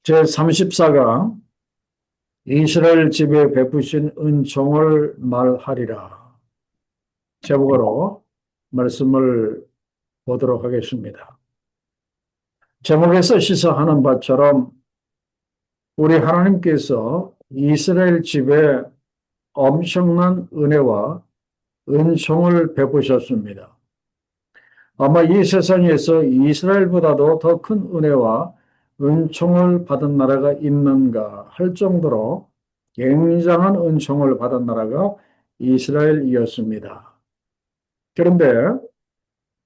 제34강 이스라엘 집에 베푸신 은총을 말하리라. 제목으로 말씀을 보도록 하겠습니다. 제목에서 시사하는 바처럼 우리 하나님께서 이스라엘 집에 엄청난 은혜와 은총을 베푸셨습니다. 아마 이 세상에서 이스라엘보다도 더 큰 은혜와 은총을 받은 나라가 있는가 할 정도로 굉장한 은총을 받은 나라가 이스라엘이었습니다. 그런데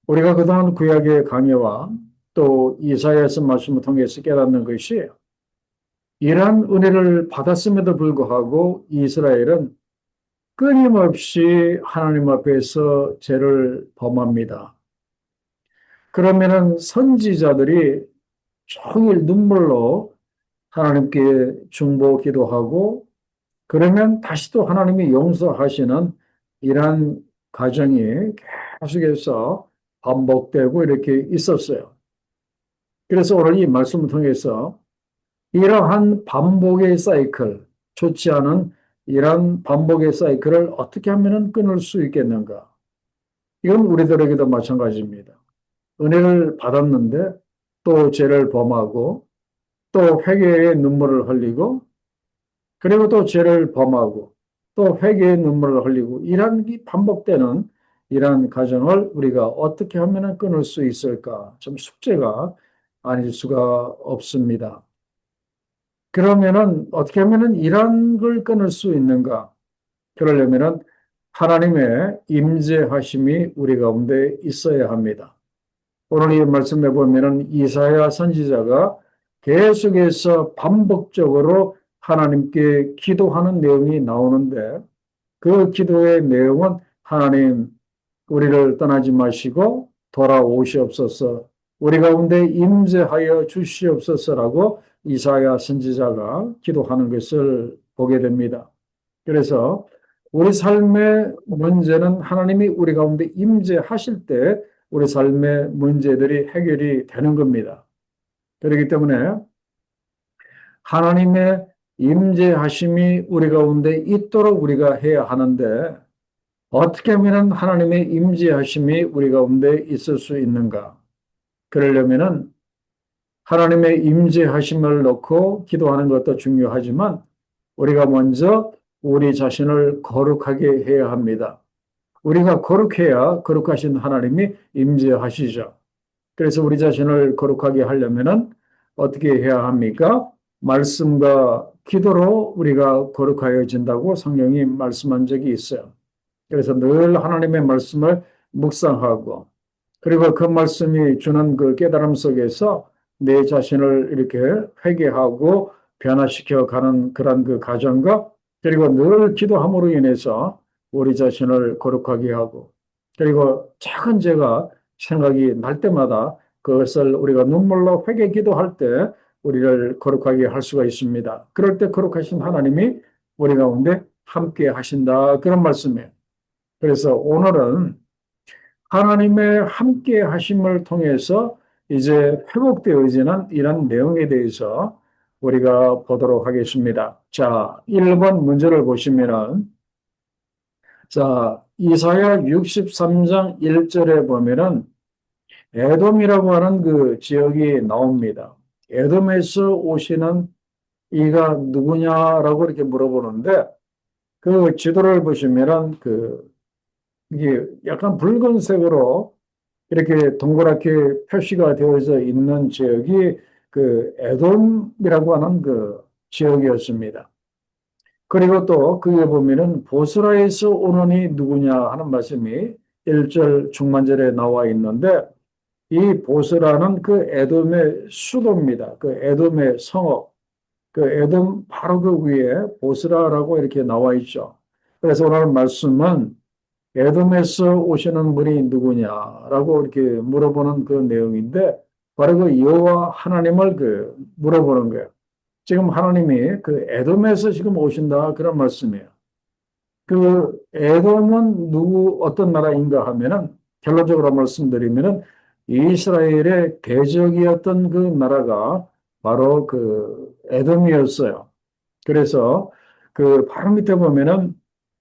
우리가 그동안 구약의 강해와 또 이사야서 말씀을 통해서 깨닫는 것이 이러한 은혜를 받았음에도 불구하고 이스라엘은 끊임없이 하나님 앞에서 죄를 범합니다. 그러면은 선지자들이 종일 눈물로 하나님께 중보 기도하고 그러면 다시 또 하나님이 용서하시는 이러한 과정이 계속해서 반복되고 이렇게 있었어요. 그래서 오늘 이 말씀을 통해서 이러한 반복의 사이클, 좋지 않은 이러한 반복의 사이클을 어떻게 하면 끊을 수 있겠는가? 이건 우리들에게도 마찬가지입니다. 은혜를 받았는데 또 죄를 범하고 또 회개의 눈물을 흘리고 그리고 또 죄를 범하고 또 회개의 눈물을 흘리고 이러한 반복되는 이러한 과정을 우리가 어떻게 하면 끊을 수 있을까? 좀 숙제가 아닐 수가 없습니다. 그러면은 어떻게 하면은 이러한 걸 끊을 수 있는가? 그러려면은 하나님의 임재하심이 우리 가운데 있어야 합니다. 오늘 이 말씀에 보면은 이사야 선지자가 계속해서 반복적으로 하나님께 기도하는 내용이 나오는데 그 기도의 내용은 하나님 우리를 떠나지 마시고 돌아오시옵소서 우리 가운데 임재하여 주시옵소서라고 이사야 선지자가 기도하는 것을 보게 됩니다. 그래서 우리 삶의 문제는 하나님이 우리 가운데 임재하실 때 우리 삶의 문제들이 해결이 되는 겁니다. 그렇기 때문에 하나님의 임재하심이 우리 가운데 있도록 우리가 해야 하는데 어떻게 하면 하나님의 임재하심이 우리 가운데 있을 수 있는가? 그러려면은 하나님의 임재하심을 놓고 기도하는 것도 중요하지만 우리가 먼저 우리 자신을 거룩하게 해야 합니다. 우리가 거룩해야 거룩하신 하나님이 임재하시죠. 그래서 우리 자신을 거룩하게 하려면은 어떻게 해야 합니까? 말씀과 기도로 우리가 거룩하여진다고 성령이 말씀한 적이 있어요. 그래서 늘 하나님의 말씀을 묵상하고 그리고 그 말씀이 주는 그 깨달음 속에서 내 자신을 이렇게 회개하고 변화시켜 가는 그런 그 과정과 그리고 늘 기도함으로 인해서 우리 자신을 거룩하게 하고 그리고 작은 죄가 생각이 날 때마다 그것을 우리가 눈물로 회개 기도할 때 우리를 거룩하게 할 수가 있습니다. 그럴 때 거룩하신 하나님이 우리 가운데 함께 하신다. 그런 말씀이에요. 그래서 오늘은 하나님의 함께 하심을 통해서 이제 회복되어지는 이런 내용에 대해서 우리가 보도록 하겠습니다. 자, 1번 문제를 보시면은 자, 이사야 63장 1절에 보면은 에돔이라고 하는 그 지역이 나옵니다. 에돔에서 오시는 이가 누구냐라고 이렇게 물어보는데 그 지도를 보시면은 이게 약간 붉은색으로 이렇게 동그랗게 표시가 되어져 있는 지역이 그 에돔이라고 하는 그 지역이었습니다. 그리고 또 그에 보면은 보스라에서 오는이 누구냐 하는 말씀이 1절 중반절에 나와 있는데 이 보스라는 그 에돔의 수도입니다. 그 에돔의 성읍, 그 에돔 바로 그 위에 보스라라고 이렇게 나와 있죠. 그래서 오늘 말씀은 에돔에서 오시는 분이 누구냐라고 이렇게 물어보는 그 내용인데 바로 그 여호와 하나님을 물어보는 거예요. 지금 하나님이 그 에돔에서 지금 오신다 그런 말씀이에요. 그 에돔은 어떤 나라인가 하면은 결론적으로 말씀드리면은 이스라엘의 대적이었던 그 나라가 바로 그 에돔이었어요. 그래서 그 바로 밑에 보면은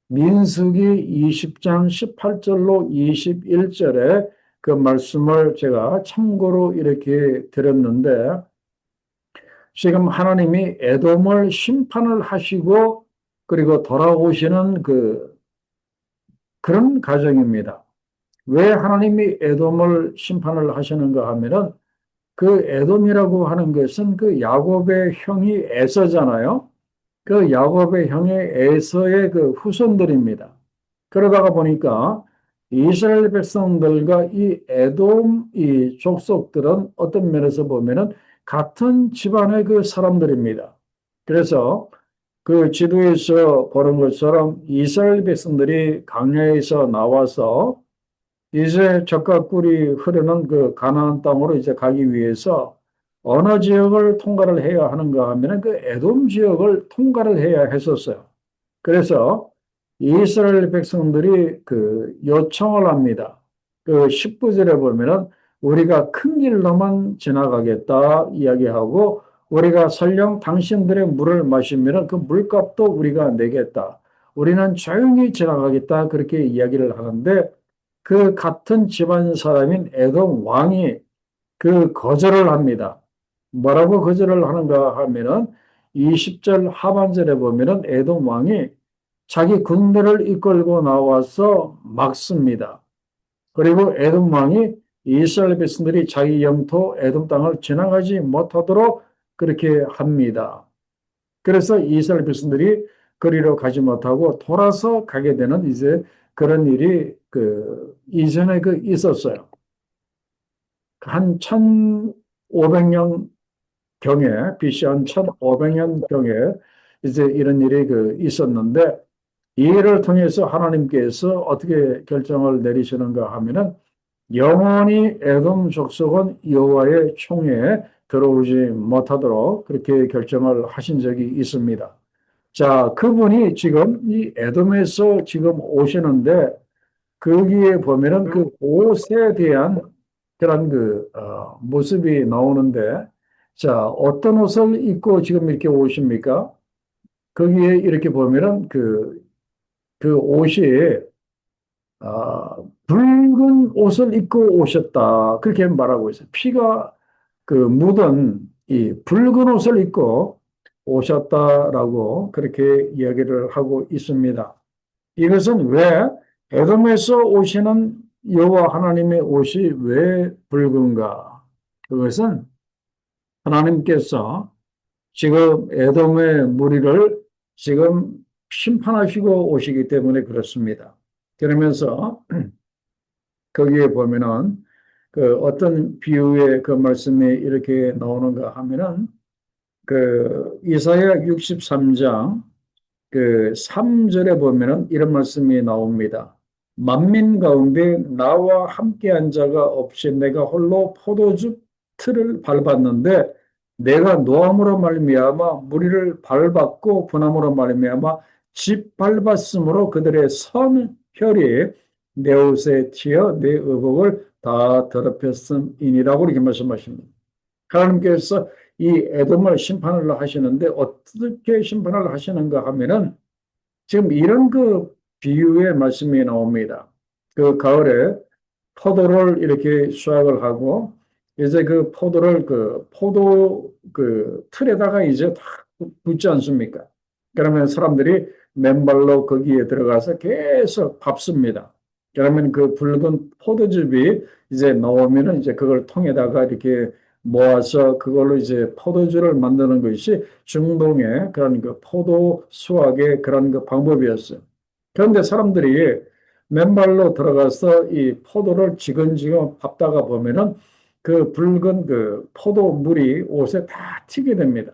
민수기 20장 18절로 21절에 그 말씀을 제가 참고로 이렇게 드렸는데 지금 하나님이 에돔을 심판을 하시고 그리고 돌아오시는 그런 가정입니다. 왜 하나님이 에돔을 심판을 하시는가 하면은 그 에돔이라고 하는 것은 그 야곱의 형이 에서잖아요. 그 야곱의 형의 에서의 그 후손들입니다. 그러다가 보니까 이스라엘 백성들과 이 에돔 이 족속들은 어떤 면에서 보면은 같은 집안의 그 사람들입니다. 그래서 그 지도에서 보는 것처럼 이스라엘 백성들이 광야에서 나와서 이제 젖과 꿀이 흐르는 그 가나안 땅으로 이제 가기 위해서 어느 지역을 통과를 해야 하는가 하면은 그 에돔 지역을 통과를 해야 했었어요. 그래서 이스라엘 백성들이 그 요청을 합니다. 그 19절에 보면은 우리가 큰 길로만 지나가겠다 이야기하고 우리가 설령 당신들의 물을 마시면 그 물값도 우리가 내겠다. 우리는 조용히 지나가겠다 그렇게 이야기를 하는데 그 같은 집안 사람인 에돔 왕이 그 거절을 합니다. 뭐라고 거절을 하는가 하면은 20절 하반절에 보면은 에돔 왕이 자기 군대를 이끌고 나와서 막습니다. 그리고 에돔 왕이 이스라엘 백성들이 자기 영토 에돔 땅을 지나가지 못하도록 그렇게 합니다. 그래서 이스라엘 백성들이 거리로 가지 못하고 돌아서 가게 되는 이제 그런 일이 그 이전에 그 있었어요. 한 1500년 경에, BC 한 1500년 경에 이제 이런 일이 그 있었는데 이 일을 통해서 하나님께서 어떻게 결정을 내리시는가 하면은 영원히 에돔 족속은 여호와의 총에 들어오지 못하도록 그렇게 결정을 하신 적이 있습니다. 자, 그분이 지금 이 에돔에서 지금 오시는데 거기에 보면은 그 옷에 대한 그런 모습이 나오는데 자, 어떤 옷을 입고 지금 이렇게 오십니까? 거기에 이렇게 보면은 그 옷이 아, 붉은 옷을 입고 오셨다. 그렇게 말하고 있어요. 피가 그 묻은 이 붉은 옷을 입고 오셨다라고 그렇게 이야기를 하고 있습니다. 이것은 왜 에돔에서 오시는 여호와 하나님의 옷이 왜 붉은가? 그것은 하나님께서 지금 에돔의 무리를 지금 심판하시고 오시기 때문에 그렇습니다. 그러면서 거기에 보면은 그 어떤 비유의 그 말씀이 이렇게 나오는가 하면은 그 이사야 63장 그 3절에 보면은 이런 말씀이 나옵니다. 만민 가운데 나와 함께한 자가 없이 내가 홀로 포도주 틀을 밟았는데 내가 노함으로 말미암아 무리를 밟았고 분함으로 말미암아 집 밟았으므로 그들의 선혈이 내 옷에 튀어 내 의복을 다 더럽혔음이니라고 이렇게 말씀하십니다. 하나님께서 이 에돔을 심판을 하시는데 어떻게 심판을 하시는가 하면은 지금 이런 그 비유의 말씀이 나옵니다. 그 가을에 포도를 이렇게 수확을 하고 이제 그 포도를 그 포도 그 틀에다가 이제 다 붓지 않습니까? 그러면 사람들이 맨발로 거기에 들어가서 계속 밟습니다. 그러면 그 붉은 포도즙이 이제 나오면은 이제 그걸 통에다가 이렇게 모아서 그걸로 이제 포도주를 만드는 것이 중동의 그런 그 포도 수확의 그런 그 방법이었어요. 그런데 사람들이 맨발로 들어가서 이 포도를 지근지근 밟다가 보면은 그 붉은 그 포도물이 옷에 다 튀게 됩니다.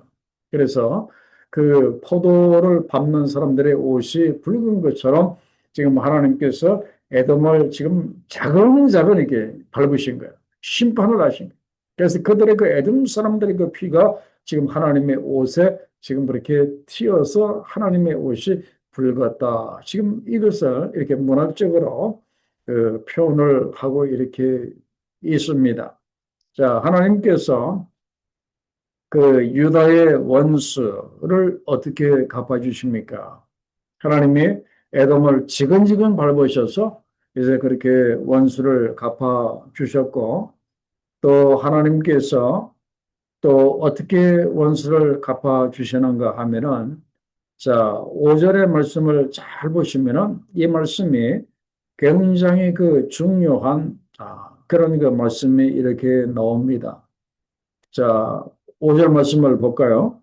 그래서 그 포도를 밟는 사람들의 옷이 붉은 것처럼 지금 하나님께서 에돔을 지금 자근자근 이렇게 밟으신 거예요. 심판을 하신 거예요. 그래서 그들의 그 에돔 사람들의 그 피가 지금 하나님의 옷에 지금 그렇게 튀어서 하나님의 옷이 붉었다. 지금 이것을 이렇게 문학적으로 그 표현을 하고 이렇게 있습니다. 자, 하나님께서 그 유다의 원수를 어떻게 갚아주십니까? 하나님이 에돔을 지근지근 밟으셔서 이제 그렇게 원수를 갚아주셨고, 또 하나님께서 또 어떻게 원수를 갚아주시는가 하면은, 자, 5절의 말씀을 잘 보시면은 이 말씀이 굉장히 그 중요한 그런 그 말씀이 이렇게 나옵니다. 자, 5절 말씀을 볼까요?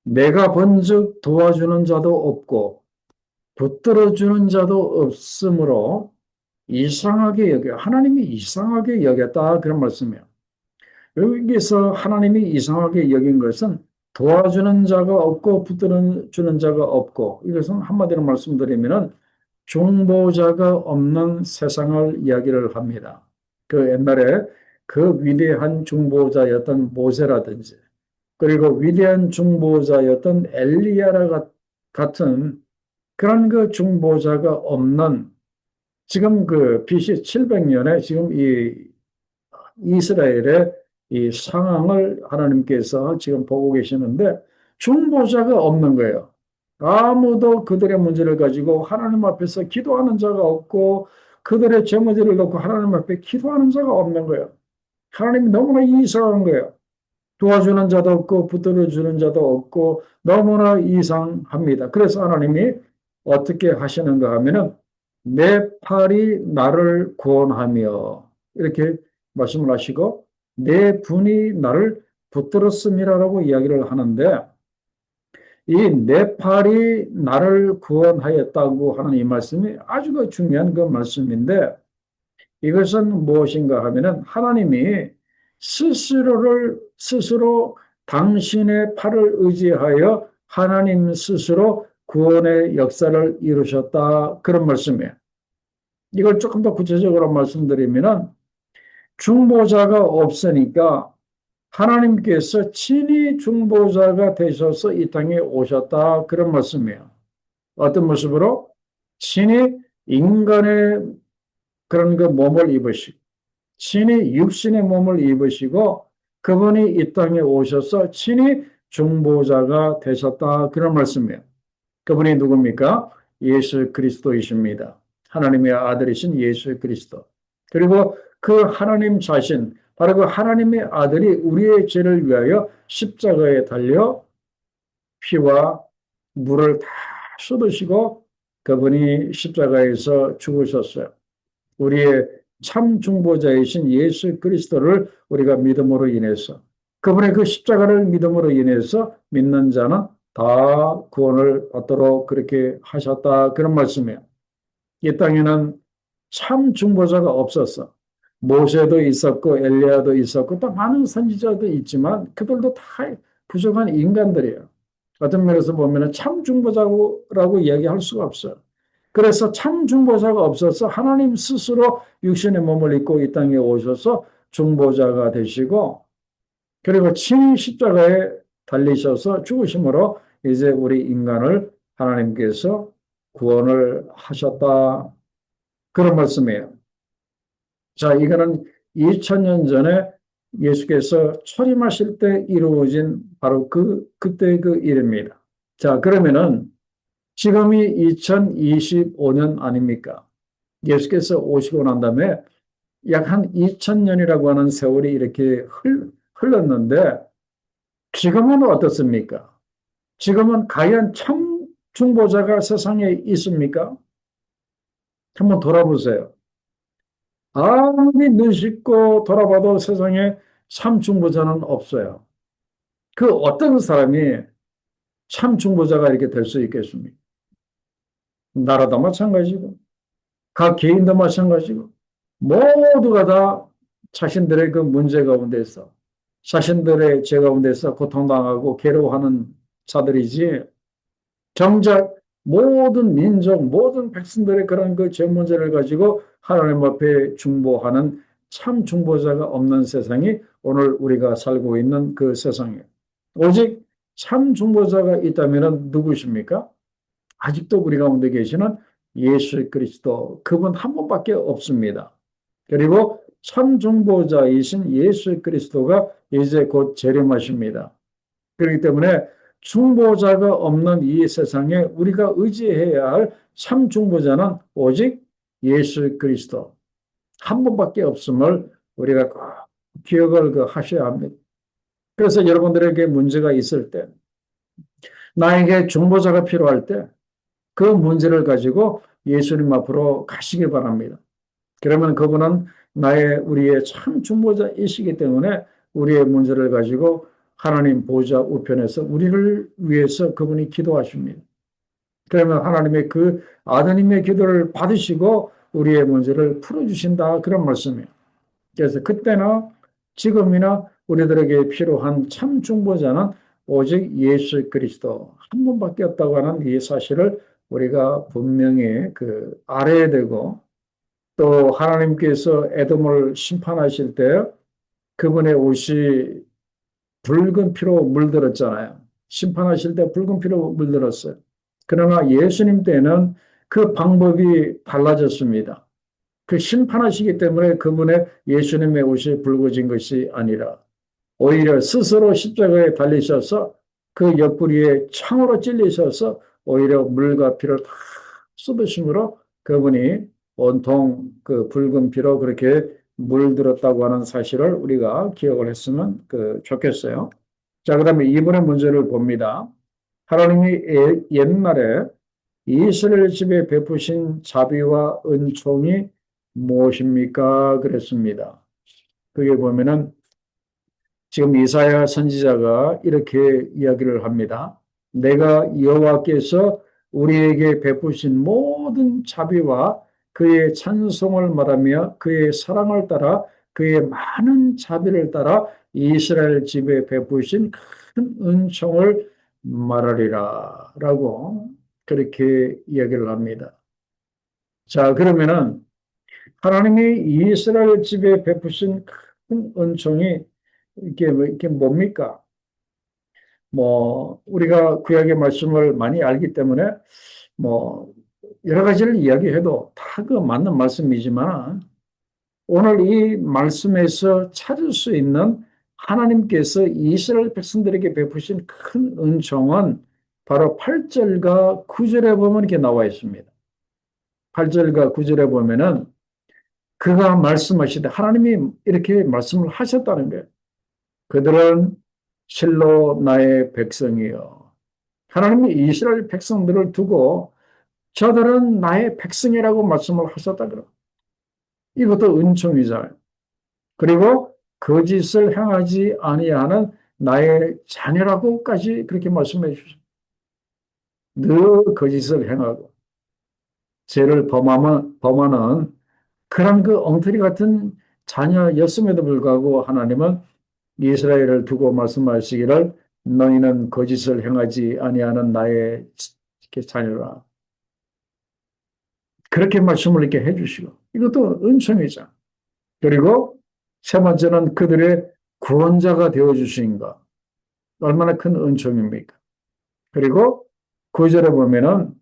내가 본즉 도와주는 자도 없고 붙들어주는 자도 없으므로 이상하게 여겨 하나님이 이상하게 여겼다 그런 말씀이에요. 여기서 하나님이 이상하게 여긴 것은 도와주는 자가 없고 붙들어주는 자가 없고 이것은 한마디로 말씀드리면은 중보자가 없는 세상을 이야기를 합니다. 그 옛날에 그 위대한 중보자였던 모세라든지 그리고 위대한 중보자였던 엘리야라 같은 그런 그 중보자가 없는 지금 그 BC 700년에 지금 이 이스라엘의 이 상황을 하나님께서 지금 보고 계시는데 중보자가 없는 거예요. 아무도 그들의 문제를 가지고 하나님 앞에서 기도하는 자가 없고 그들의 죄문제를 놓고 하나님 앞에 기도하는 자가 없는 거예요. 하나님이 너무나 이상한 거예요. 도와주는 자도 없고 붙들어주는 자도 없고 너무나 이상합니다. 그래서 하나님이 어떻게 하시는가 하면은 내 팔이 나를 구원하며 이렇게 말씀을 하시고 내 분이 나를 붙들었음이라고 이야기를 하는데 이 내 팔이 나를 구원하였다고 하는 이 말씀이 아주 그 중요한 그 말씀인데 이것은 무엇인가 하면은 하나님이 스스로 당신의 팔을 의지하여 하나님 스스로 구원의 역사를 이루셨다. 그런 말씀이에요. 이걸 조금 더 구체적으로 말씀드리면은 중보자가 없으니까 하나님께서 친히 중보자가 되셔서 이 땅에 오셨다. 그런 말씀이에요. 어떤 모습으로? 친히 인간의 그런 그 몸을 입으시고 친히 육신의 몸을 입으시고 그분이 이 땅에 오셔서 친히 중보자가 되셨다. 그런 말씀이에요. 그분이 누굽니까? 예수 그리스도이십니다. 하나님의 아들이신 예수 그리스도. 그리고 그 하나님 자신, 바로 그 하나님의 아들이 우리의 죄를 위하여 십자가에 달려 피와 물을 다 쏟으시고 그분이 십자가에서 죽으셨어요. 우리의 참 중보자이신 예수 그리스도를 우리가 믿음으로 인해서 그분의 그 십자가를 믿음으로 인해서 믿는 자는 다 구원을 받도록 그렇게 하셨다. 그런 말씀이에요. 이 땅에는 참 중보자가 없었어. 모세도 있었고 엘리야도 있었고 또 많은 선지자도 있지만 그들도 다 부족한 인간들이에요. 어떤 면에서 보면 참 중보자라고 이야기할 수가 없어요. 그래서 참 중보자가 없어서 하나님 스스로 육신의 몸을 입고 이 땅에 오셔서 중보자가 되시고 그리고 친히 십자가에 달리셔서 죽으심으로 이제 우리 인간을 하나님께서 구원을 하셨다. 그런 말씀이에요. 자, 이거는 2000년 전에 예수께서 초림하실 때 이루어진 바로 그때 그 일입니다. 자, 그러면은 지금이 2025년 아닙니까? 예수께서 오시고 난 다음에 약 한 2000년이라고 하는 세월이 이렇게 흘렀는데 지금은 어떻습니까? 지금은 과연 참 중보자가 세상에 있습니까? 한번 돌아보세요. 아무리 눈 씻고 돌아봐도 세상에 참 중보자는 없어요. 그 어떤 사람이 참 중보자가 이렇게 될 수 있겠습니까? 나라도 마찬가지고, 각 개인도 마찬가지고, 모두가 다 자신들의 그 문제 가운데서, 자신들의 죄 가운데서 고통당하고 괴로워하는 자들이지, 정작 모든 민족, 모든 백성들의 그런 그 죄 문제를 가지고 하나님 앞에 중보하는 참 중보자가 없는 세상이 오늘 우리가 살고 있는 그 세상이에요. 오직 참 중보자가 있다면 누구십니까? 아직도 우리 가운데 계시는 예수 그리스도, 그분 한 분밖에 없습니다. 그리고 참 중보자이신 예수 그리스도가 이제 곧 재림하십니다. 그렇기 때문에 중보자가 없는 이 세상에 우리가 의지해야 할 참 중보자는 오직 예수 그리스도 한 분밖에 없음을 우리가 꼭 기억을 하셔야 합니다. 그래서 여러분들에게 문제가 있을 때, 나에게 중보자가 필요할 때, 그 문제를 가지고 예수님 앞으로 가시기 바랍니다. 그러면 그분은 우리의 참 중보자이시기 때문에 우리의 문제를 가지고 하나님 보좌 우편에서 우리를 위해서 그분이 기도하십니다. 그러면 하나님의 그 아드님의 기도를 받으시고 우리의 문제를 풀어주신다. 그런 말씀이에요. 그래서 그때나 지금이나 우리들에게 필요한 참 중보자는 오직 예수 그리스도 한 분밖에 없다고 하는 이 사실을 우리가 분명히 알아야 되고, 또 하나님께서 에돔을 심판하실 때 그분의 옷이 붉은 피로 물들었잖아요. 심판하실 때 붉은 피로 물들었어요. 그러나 예수님 때는 그 방법이 달라졌습니다. 그 심판하시기 때문에 그분의 예수님의 옷이 붉어진 것이 아니라 오히려 스스로 십자가에 달리셔서 그 옆구리에 창으로 찔리셔서 오히려 물과 피를 다 쏟으심으로 그분이 온통 그 붉은 피로 그렇게 물들었다고 하는 사실을 우리가 기억을 했으면 좋겠어요. 자, 그다음에 이번의 문제를 봅니다. 하나님이 옛날에 이스라엘 집에 베푸신 자비와 은총이 무엇입니까? 그랬습니다. 그게 보면은 지금 이사야 선지자가 이렇게 이야기를 합니다. 내가 여호와께서 우리에게 베푸신 모든 자비와 그의 찬송을 말하며 그의 사랑을 따라 그의 많은 자비를 따라 이스라엘 집에 베푸신 큰 은총을 말하리라 라고 그렇게 이야기를 합니다. 자, 그러면은 하나님이 이스라엘 집에 베푸신 큰 은총이 이게 뭡니까? 우리가 구약의 말씀을 많이 알기 때문에 뭐, 여러 가지를 이야기해도 다 그 맞는 말씀이지만 오늘 이 말씀에서 찾을 수 있는 하나님께서 이스라엘 백성들에게 베푸신 큰 은총은 바로 8절과 9절에 보면 이렇게 나와 있습니다. 8절과 9절에 보면은 그가 말씀하시되 하나님이 이렇게 말씀을 하셨다는 거예요. 그들은 실로 나의 백성이요. 하나님이 이스라엘 백성들을 두고 저들은 나의 백성이라고 말씀을 하셨다 그래요. 이것도 은총이잖아요. 그리고 거짓을 행하지 아니하는 나의 자녀라고까지 그렇게 말씀해 주셨어요. 늘 거짓을 행하고 죄를 범하는 그런 그 엉터리 같은 자녀였음에도 불구하고 하나님은 이스라엘을 두고 말씀하시기를 너희는 거짓을 행하지 아니하는 나의 자녀라. 그렇게 말씀을 이렇게 해주시고 이것도 은총이죠. 그리고 세 번째는 그들의 구원자가 되어주신 것. 얼마나 큰 은총입니까? 그리고 구절에 보면은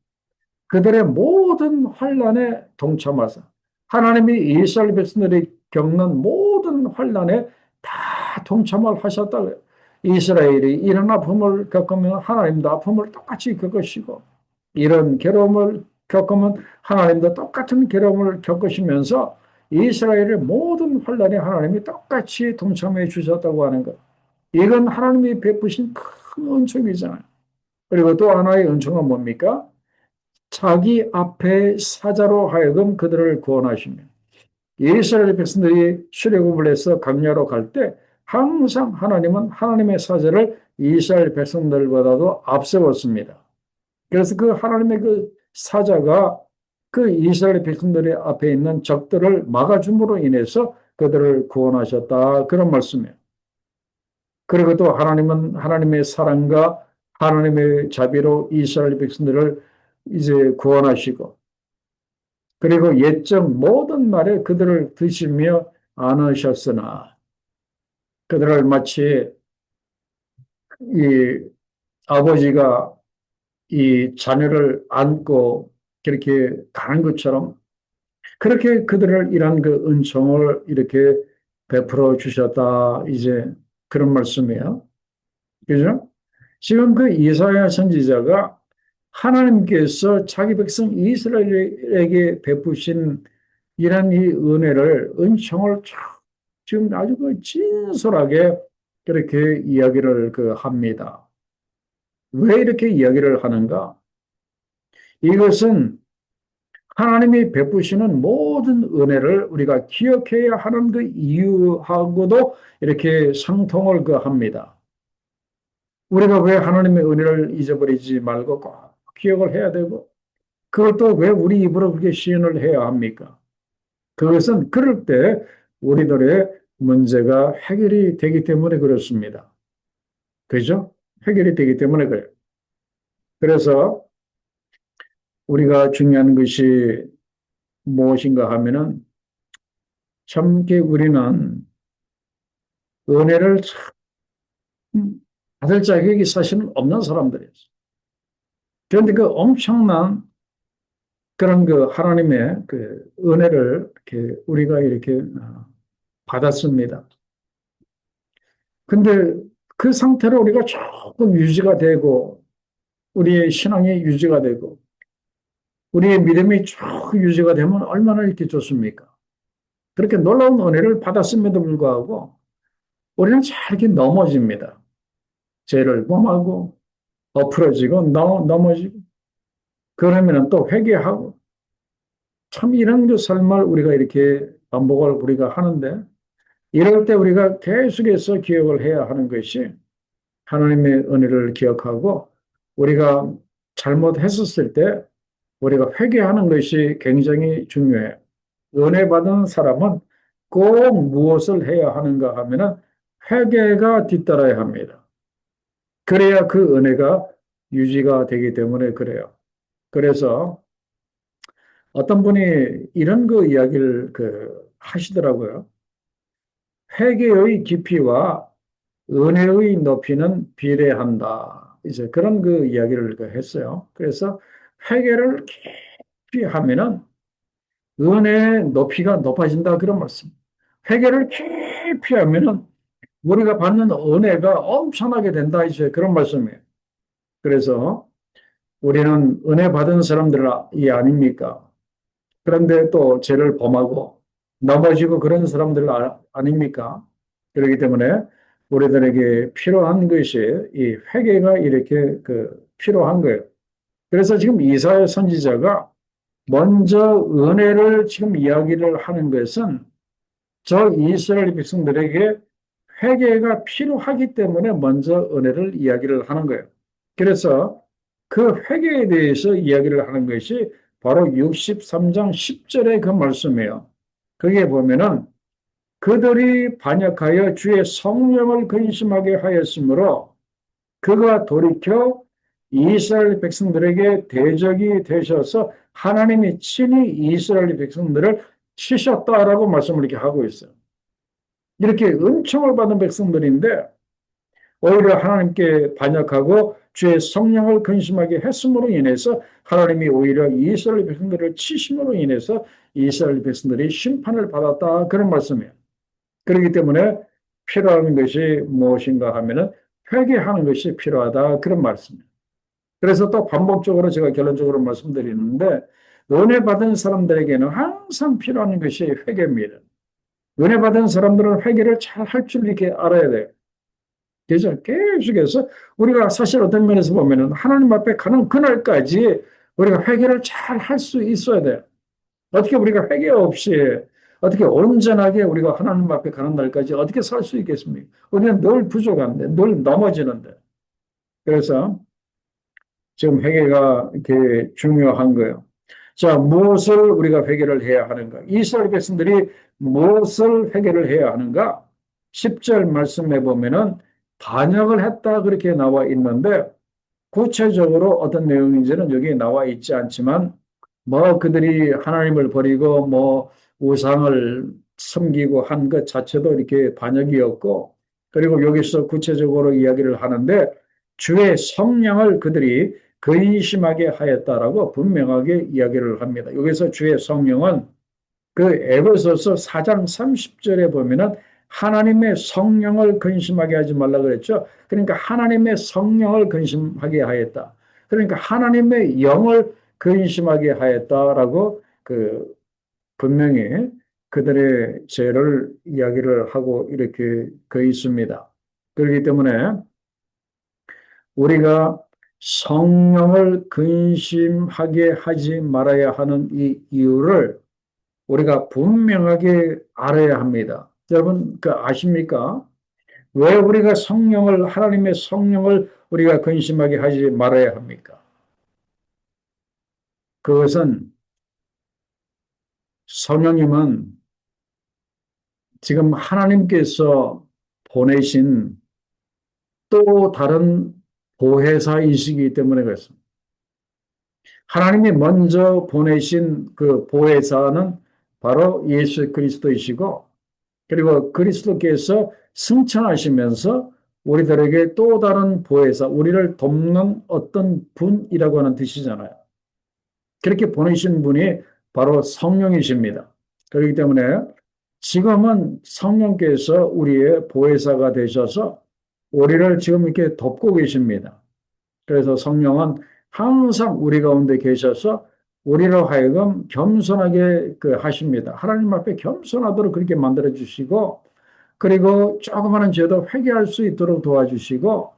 그들의 모든 환난에 동참하사 하나님이 이스라엘 백성들이 겪는 모든 환난에 다 동참을 하셨다고요. 이스라엘이 이런 아픔을 겪으면 하나님도 아픔을 똑같이 겪으시고 이런 괴로움을 겪으면 하나님도 똑같은 괴로움을 겪으시면서 이스라엘의 모든 환난에 하나님이 똑같이 동참해 주셨다고 하는 것. 이건 하나님이 베푸신 큰 은총이잖아요. 그리고 또 하나의 은총은 뭡니까? 자기 앞에 사자로 하여금 그들을 구원하시며 이스라엘 백성들이 출애굽을 해서 광야로 갈 때 항상 하나님은 하나님의 사자를 이스라엘 백성들보다도 앞세웠습니다. 그래서 그 하나님의 그 사자가 그 이스라엘 백성들의 앞에 있는 적들을 막아줌으로 인해서 그들을 구원하셨다. 그런 말씀이에요. 그리고 또 하나님은 하나님의 사랑과 하나님의 자비로 이스라엘 백성들을 이제 구원하시고 그리고 옛적 모든 말에 그들을 드시며 안으셨으나 그들을 마치 이 아버지가 이 자녀를 안고 그렇게 가는 것처럼 그렇게 그들을 이런 그 은총을 이렇게 베풀어 주셨다. 이제 그런 말씀이에요. 그죠? 지금 그 이사야 선지자가 하나님께서 자기 백성 이스라엘에게 베푸신 이런 이 은혜를, 은총을 지금 아주 그 진솔하게 그렇게 이야기를 합니다. 왜 이렇게 이야기를 하는가? 이것은 하나님이 베푸시는 모든 은혜를 우리가 기억해야 하는 그 이유하고도 이렇게 상통을 합니다. 우리가 왜 하나님의 은혜를 잊어버리지 말고 꼭 기억을 해야 되고, 그것도 왜 우리 입으로 그렇게 시인을 해야 합니까? 그것은 그럴 때 우리들의 문제가 해결이 되기 때문에 그렇습니다. 그죠? 해결이 되기 때문에 그래요. 그래서 우리가 중요한 것이 무엇인가 하면은 참 우리는 은혜를 참 받을 자격이 사실은 없는 사람들이었어요. 그런데 그 엄청난 그런 하나님의 은혜를 이렇게 우리가 이렇게 받았습니다. 근데 그 상태로 우리가 조금 유지가 되고, 우리의 신앙이 유지가 되고, 우리의 믿음이 쭉 유지가 되면 얼마나 이렇게 좋습니까? 그렇게 놀라운 은혜를 받았음에도 불구하고 우리는 잘 이렇게 넘어집니다. 죄를 범하고 엎어지고 넘어지고, 그러면 또 회개하고, 참 이런 그 삶을 우리가 이렇게 반복을 우리가 하는데, 이럴 때 우리가 계속해서 기억을 해야 하는 것이 하나님의 은혜를 기억하고, 우리가 잘못했었을 때 우리가 회개하는 것이 굉장히 중요해요. 은혜 받은 사람은 꼭 무엇을 해야 하는가 하면은 회개가 뒤따라야 합니다. 그래야 그 은혜가 유지가 되기 때문에 그래요. 그래서 어떤 분이 이런 이야기를 하시더라고요. 회개의 깊이와 은혜의 높이는 비례한다. 이제 그런 이야기를 했어요. 그래서 회개를 깊이 하면은 은혜의 높이가 높아진다, 그런 말씀. 회개를 깊이 하면은 우리가 받는 은혜가 엄청나게 된다, 이제 그런 말씀이에요. 그래서 우리는 은혜 받은 사람들이 아닙니까? 그런데 또 죄를 범하고 넘어지고 그런 사람들 아닙니까? 그렇기 때문에 우리들에게 필요한 것이 이 회개가 이렇게 필요한 거예요. 그래서 지금 이사야 선지자가 먼저 은혜를 지금 이야기를 하는 것은 저 이스라엘 백성들에게 회개가 필요하기 때문에 먼저 은혜를 이야기를 하는 거예요. 그래서 그 회개에 대해서 이야기를 하는 것이 바로 63장 10절의 그 말씀이에요. 거기에 보면은 그들이 반역하여 주의 성령을 근심하게 하였으므로 그가 돌이켜 이스라엘 백성들에게 대적이 되셔서 하나님이 친히 이스라엘 백성들을 치셨다라고 말씀을 이렇게 하고 있어요. 이렇게 은총을 받은 백성들인데 오히려 하나님께 반역하고 주의 성령을 근심하게 했음으로 인해서 하나님이 오히려 이스라엘 백성들을 치심으로 인해서 이스라엘 백성들이 심판을 받았다, 그런 말씀이에요. 그렇기 때문에 필요한 것이 무엇인가 하면은 회개하는 것이 필요하다, 그런 말씀이에요. 그래서 또 반복적으로 제가 결론적으로 말씀드리는데, 은혜 받은 사람들에게는 항상 필요한 것이 회개입니다. 은혜 받은 사람들은 회개를 잘 할 줄 이렇게 알아야 돼요. 그래서 계속해서 우리가 사실 어떤 면에서 보면은 하나님 앞에 가는 그날까지 우리가 회개를 잘 할 수 있어야 돼요. 어떻게 우리가 회개 없이 어떻게 온전하게 우리가 하나님 앞에 가는 날까지 어떻게 살 수 있겠습니까? 우리는 늘 부족한데, 늘 넘어지는데. 그래서 지금 회개가 이렇게 중요한 거예요. 자, 무엇을 우리가 회개를 해야 하는가? 이스라엘 백성들이 무엇을 회개를 해야 하는가? 10절 말씀해 보면은 반역을 했다, 그렇게 나와 있는데, 구체적으로 어떤 내용인지는 여기에 나와 있지 않지만, 뭐 그들이 하나님을 버리고 뭐 우상을 섬기고 한 것 자체도 이렇게 반역이었고, 그리고 여기서 구체적으로 이야기를 하는데 주의 성령을 그들이 근심하게 하였다라고 분명하게 이야기를 합니다. 여기서 주의 성령은 그 에베소서 4장 30절에 보면은 하나님의 성령을 근심하게 하지 말라 그랬죠. 그러니까 하나님의 성령을 근심하게 하였다. 그러니까 하나님의 영을 근심하게 하였다라고 분명히 그들의 죄를 이야기를 하고 이렇게 그 있습니다. 그렇기 때문에 우리가 성령을 근심하게 하지 말아야 하는 이 이유를 우리가 분명하게 알아야 합니다. 여러분, 아십니까? 왜 우리가 하나님의 성령을 우리가 근심하게 하지 말아야 합니까? 그것은 성령님은 지금 하나님께서 보내신 또 다른 보혜사이시기 때문에 그렇습니다. 하나님이 먼저 보내신 그 보혜사는 바로 예수 그리스도이시고, 그리고 그리스도께서 승천하시면서 우리들에게 또 다른 보혜사, 우리를 돕는 어떤 분이라고 하는 뜻이잖아요. 그렇게 보내신 분이 바로 성령이십니다. 그렇기 때문에 지금은 성령께서 우리의 보혜사가 되셔서 우리를 지금 이렇게 돕고 계십니다. 그래서 성령은 항상 우리 가운데 계셔서 우리로 하여금 겸손하게 하십니다. 하나님 앞에 겸손하도록 그렇게 만들어 주시고, 그리고 조그마한 죄도 회개할 수 있도록 도와주시고,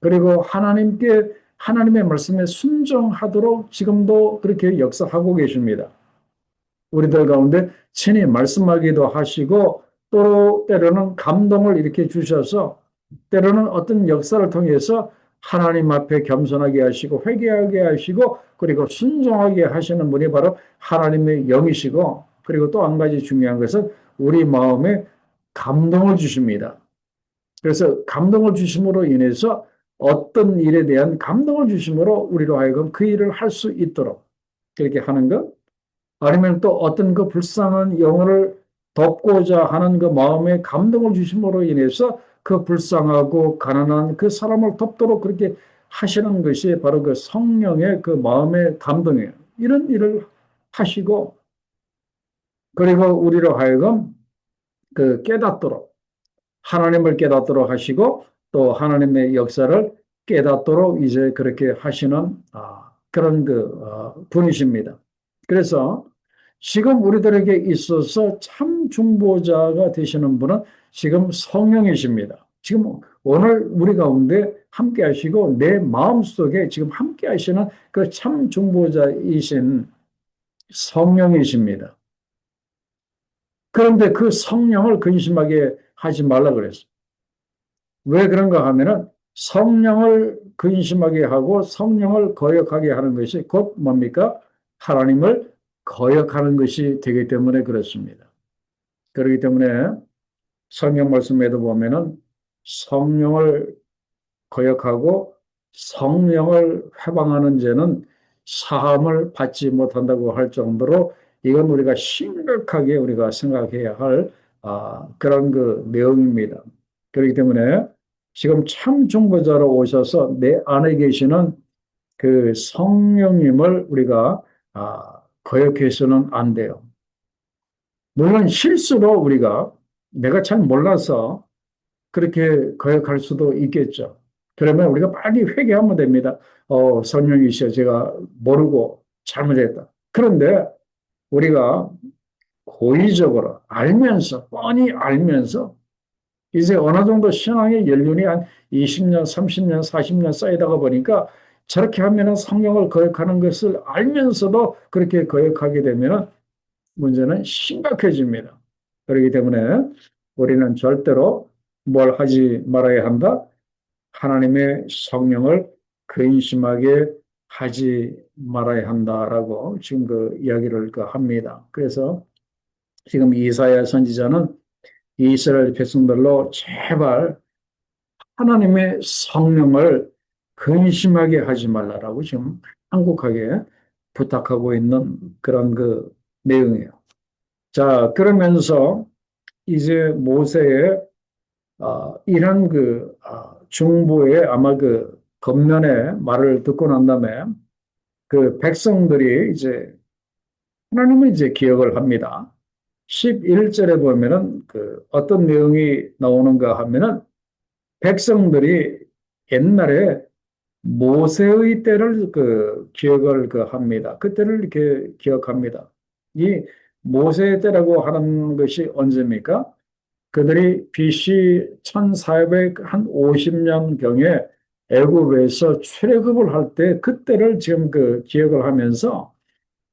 그리고 하나님의 말씀에 순종하도록 지금도 그렇게 역사하고 계십니다. 우리들 가운데 친히 말씀하기도 하시고, 또 때로는 감동을 이렇게 주셔서 때로는 어떤 역사를 통해서 하나님 앞에 겸손하게 하시고 회개하게 하시고 그리고 순종하게 하시는 분이 바로 하나님의 영이시고, 그리고 또 한 가지 중요한 것은 우리 마음에 감동을 주십니다. 그래서 감동을 주심으로 인해서 어떤 일에 대한 감동을 주심으로 우리로 하여금 그 일을 할 수 있도록 그렇게 하는 것, 아니면 또 어떤 그 불쌍한 영혼을 돕고자 하는 그 마음에 감동을 주심으로 인해서 그 불쌍하고 가난한 그 사람을 돕도록 그렇게 하시는 것이 바로 그 성령의 그 마음의 감동이에요. 이런 일을 하시고, 그리고 우리로 하여금 깨닫도록, 하나님을 깨닫도록 하시고 또 하나님의 역사를 깨닫도록 이제 그렇게 하시는 그런 분이십니다. 그래서 지금 우리들에게 있어서 참 중보자가 되시는 분은 지금 성령이십니다. 지금 오늘 우리 가운데 함께 하시고 내 마음속에 지금 함께 하시는 그 참 중보자이신 성령이십니다. 그런데 그 성령을 근심하게 하지 말라 그랬어요. 왜 그런가 하면은 성령을 근심하게 하고 성령을 거역하게 하는 것이 곧 뭡니까? 하나님을 거역하는 것이 되기 때문에 그렇습니다. 그렇기 때문에 성경 말씀에도 보면은 성령을 거역하고 성령을 회방하는 죄는 사함을 받지 못한다고 할 정도로 이건 우리가 심각하게 우리가 생각해야 할 그런 내용입니다. 그렇기 때문에 지금 참 중보자로 오셔서 내 안에 계시는 그 성령님을 우리가 거역해서는 안 돼요. 물론 실수로 우리가 내가 잘 몰라서 그렇게 거역할 수도 있겠죠. 그러면 우리가 빨리 회개하면 됩니다. 성령이시여, 제가 모르고 잘못했다. 그런데 우리가 고의적으로 알면서, 뻔히 알면서 이제 어느 정도 신앙의 연륜이 한 20년, 30년, 40년 쌓이다가 보니까 저렇게 하면은 성령을 거역하는 것을 알면서도 그렇게 거역하게 되면은 문제는 심각해집니다. 그렇기 때문에 우리는 절대로 뭘 하지 말아야 한다? 하나님의 성령을 근심하게 하지 말아야 한다라고 지금 이야기를 합니다. 그래서 지금 이사야 선지자는 이스라엘 백성들로 제발 하나님의 성령을 근심하게 하지 말라라고 지금 한국하게 부탁하고 있는 그런 내용이에요. 자, 그러면서 이제 모세의 이런 중보의 아마 겉면의 말을 듣고 난 다음에 백성들이 이제 하나님을 이제 기억을 합니다. 11절에 보면은 그 어떤 내용이 나오는가 하면은 백성들이 옛날에 모세의 때를 그 기억을 그 합니다. 그때를 이렇게 기억합니다. 이 모세의 때라고 하는 것이 언제입니까? 그들이 BC 1450년경에 애굽에서 출애굽을 할 때 그때를 지금 그 기억을 하면서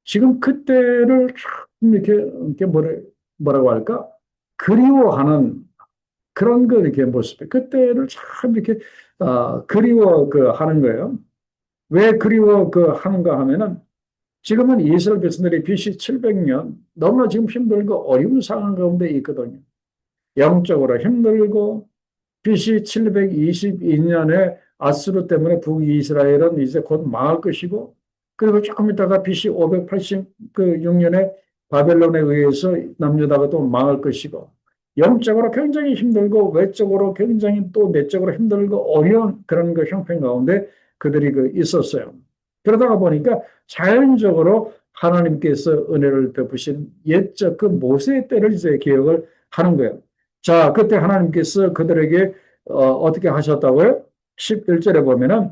지금 그때를 참 이렇게 뭐라고 할까? 그리워하는 그런 거 이렇게 모습. 그때를 참 이렇게 그리워 그 하는 거예요. 왜 그리워 그 하는가 하면은 지금은 이스라엘 백성들이 BC 700년 너무나 지금 힘들고 어려운 상황 가운데 있거든요. 영적으로 힘들고 BC 722년에 아수르 때문에 북이스라엘은 이제 곧 망할 것이고 그리고 조금 있다가 BC 586년에 바벨론에 의해서 남유다가 또 망할 것이고 영적으로 굉장히 힘들고 외적으로 굉장히 또 내적으로 힘들고 어려운 그런 그 형편 가운데 그들이 그 있었어요. 그러다가 보니까 자연적으로 하나님께서 은혜를 베푸신 옛적 그 모세의 때를 이제 기억을 하는 거예요. 자, 그때 하나님께서 그들에게 떻게 하셨다고요? 11절에 보면은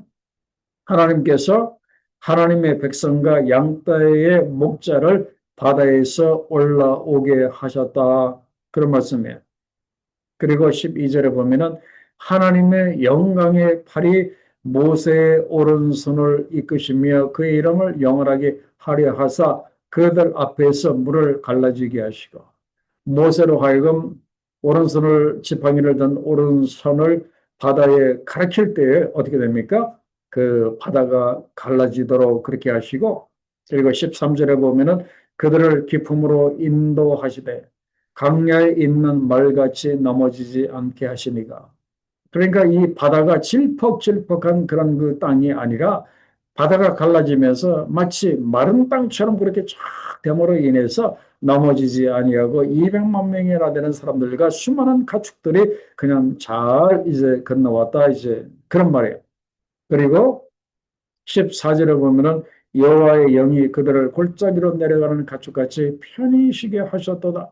하나님께서 하나님의 백성과 양떼의 목자를 바다에서 올라오게 하셨다. 그런 말씀이에요. 그리고 12절에 보면은 하나님의 영광의 팔이 모세의 오른손을 이끄시며 그의 이름을 영원하게 하려 하사 그들 앞에서 물을 갈라지게 하시고 모세로 하여금 오른손을 지팡이를 든 오른손을 바다에 가리킬 때에 어떻게 됩니까? 그 바다가 갈라지도록 그렇게 하시고 그리고 13절에 보면은 그들을 기품으로 인도하시되 강야에 있는 말같이 넘어지지 않게 하시니가. 그러니까 이 바다가 질퍽질퍽한 그런 그 땅이 아니라 바다가 갈라지면서 마치 마른 땅처럼 그렇게 쫙 됨으로 인해서 넘어지지 아니하고 200만 명이나 되는 사람들과 수많은 가축들이 그냥 잘 이제 건너왔다 이제 그런 말이에요. 그리고 14절에 보면은 여호와의 영이 그들을 골짜기로 내려가는 가축같이 편히 쉬게 하셨도다.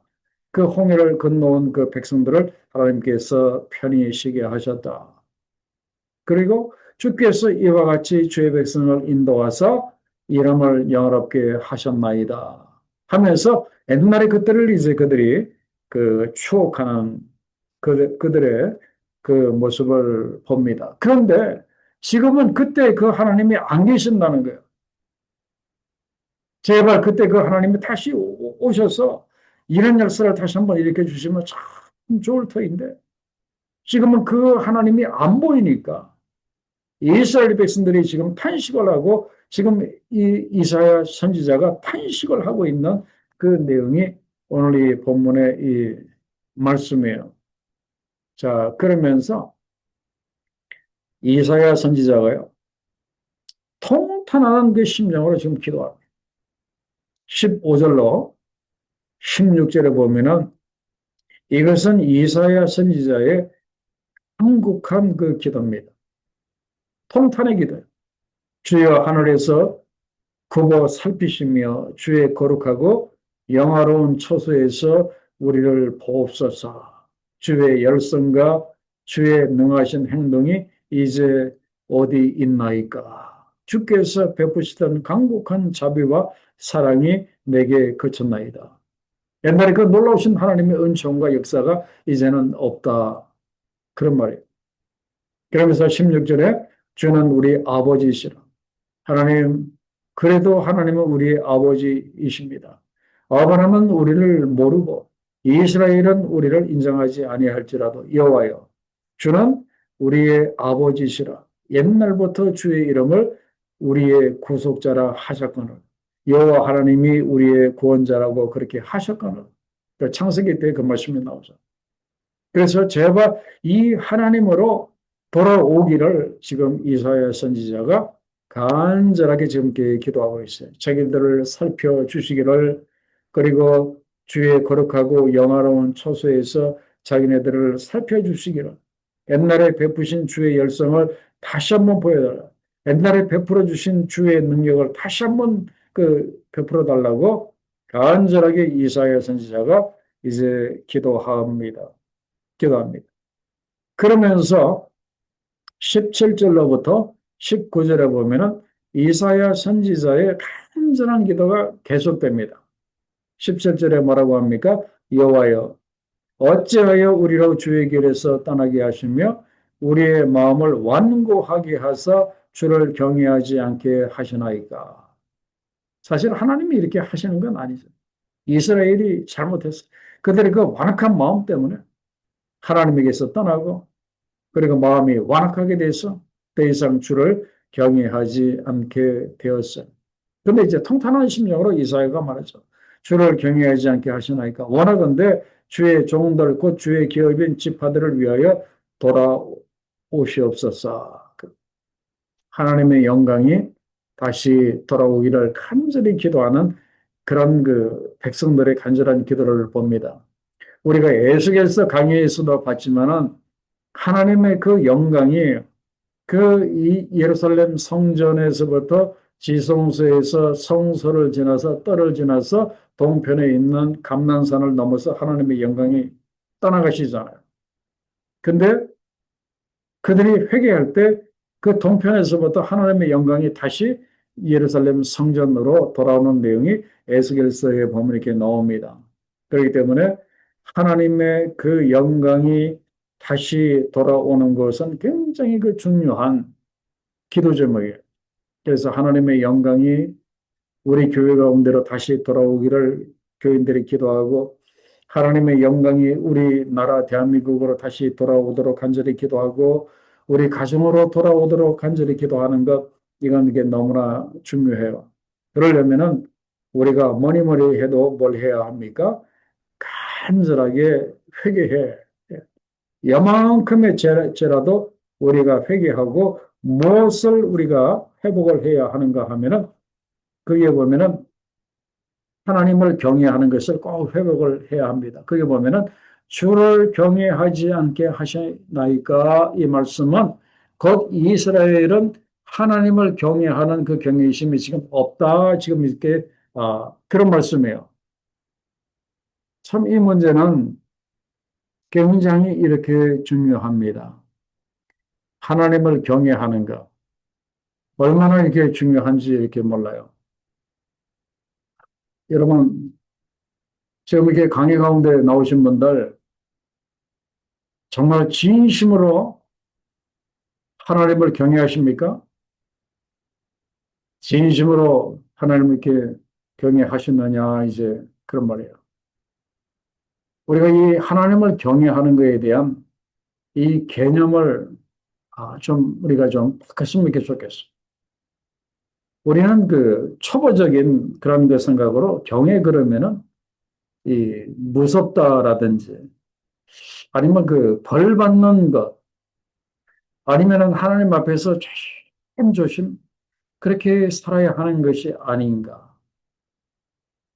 그 홍해를 건너온 그 백성들을 하나님께서 편히 쉬게 하셨다. 그리고 주께서 이와 같이 주의 백성을 인도하사 이름을 영화롭게 하셨나이다. 하면서 옛날에 그때를 이제 그들이 그 추억하는 그들의 그 모습을 봅니다. 그런데 지금은 그때 그 하나님이 안 계신다는 거예요. 제발 그때 그 하나님이 다시 오셔서 이런 역사를 다시 한번 일으켜 주시면 참 좋을 터인데 지금은 그 하나님이 안 보이니까 이스라엘 백성들이 지금 탄식을 하고 지금 이 이사야 선지자가 탄식을 하고 있는 그 내용이 오늘 이 본문의 이 말씀이에요. 자, 그러면서 이사야 선지자가요, 통탄한 그 심정으로 지금 기도합니다. 15절로 16절에 보면은 이것은 이사야 선지자의 한국한 그 기도입니다. 통탄의 기도예요. 주여 하늘에서 굽어 살피시며 주의 거룩하고 영화로운 처소에서 우리를 보옵소서. 주의 열성과 주의 능하신 행동이 이제 어디 있나이까. 주께서 베푸시던 강국한 자비와 사랑이 내게 그쳤나이다. 옛날에 그 놀라우신 하나님의 은총과 역사가 이제는 없다. 그런 말이에요. 그러면서 16절에 주는 우리 아버지시라. 하나님, 그래도 하나님은 우리의 아버지이십니다. 아브라함은 우리를 모르고 이스라엘은 우리를 인정하지 아니할지라도 여호와여, 주는 우리의 아버지시라. 옛날부터 주의 이름을 우리의 구속자라 하셨거늘. 여호와 하나님이 우리의 구원자라고 그렇게 하셨거늘. 창세기 때 그 말씀이 나오죠. 그래서 제발 이 하나님으로 돌아오기를 지금 이사야 선지자가 간절하게 지금 기도하고 있어요. 자기들을 살펴주시기를 그리고 주의 거룩하고 영화로운 처소에서 자기네들을 살펴주시기를 옛날에 베푸신 주의 열성을 다시 한번 보여달라. 옛날에 베풀어 주신 주의 능력을 다시 한번 그 베풀어 달라고 간절하게 이사야 선지자가 이제 기도합니다. 그러면서 17절로부터 19절에 보면은 이사야 선지자의 간절한 기도가 계속됩니다. 17절에 뭐라고 합니까? 여호와여, 어찌하여 우리로 주의 길에서 떠나게 하시며 우리의 마음을 완고하게 하사 주를 경외하지 않게 하시나이까. 사실 하나님이 이렇게 하시는 건 아니죠. 이스라엘이 잘못했어요. 그들의 그 완악한 마음 때문에 하나님에게서 떠나고 그리고 마음이 완악하게 돼서 더 이상 주를 경외하지 않게 되었어요. 근데 이제 통탄한 심령으로 이사야가 말하죠. 주를 경외하지 않게 하시나이까. 원하건대 주의 종들 곧 주의 기업인 지파들을 위하여 돌아오시옵소서. 하나님의 영광이 다시 돌아오기를 간절히 기도하는 그런 그 백성들의 간절한 기도를 봅니다. 우리가 에스겔서 강의에서도 봤지만은 하나님의 그 영광이 그 이 예루살렘 성전에서부터 지성소에서 성소를 지나서 뜰을 지나서 동편에 있는 감난산을 넘어서 하나님의 영광이 떠나가시잖아요. 근데 그들이 회개할 때 그 동편에서부터 하나님의 영광이 다시 예루살렘 성전으로 돌아오는 내용이 에스겔서에 보면 이렇게 나옵니다. 그렇기 때문에 하나님의 그 영광이 다시 돌아오는 것은 굉장히 그 중요한 기도 제목이에요. 그래서 하나님의 영광이 우리 교회 가운데로 다시 돌아오기를 교인들이 기도하고 하나님의 영광이 우리나라 대한민국으로 다시 돌아오도록 간절히 기도하고 우리 가정으로 돌아오도록 간절히 기도하는 것 이건 이게 너무나 중요해요. 그러려면은 우리가 뭐니 해도 뭘 해야 합니까? 간절하게 회개해. 요만큼의 죄라도 우리가 회개하고 무엇을 우리가 회복을 해야 하는가 하면은 거기에 보면은 하나님을 경외하는 것을 꼭 회복을 해야 합니다. 거기 보면은 주를 경외하지 않게 하시나이까 이 말씀은 곧 이스라엘은 하나님을 경외하는 그 경외심이 지금 없다. 지금 이렇게 그런 말씀이에요. 참 이 문제는 굉장히 이렇게 중요합니다. 하나님을 경외하는 것 얼마나 이렇게 중요한지 이렇게 몰라요. 여러분 지금 이렇게 강의 가운데 나오신 분들 정말 진심으로 하나님을 경외하십니까? 진심으로 하나님을 이렇게 경외하시느냐, 이제 그런 말이에요. 우리가 이 하나님을 경외하는 것에 대한 이 개념을 좀 우리가 좀 바꿨으면 좋겠어. 우리는 그 초보적인 그런 그 생각으로 경외 그러면은 이 무섭다라든지 아니면 그 벌 받는 것 아니면은 하나님 앞에서 조심조심 그렇게 살아야 하는 것이 아닌가.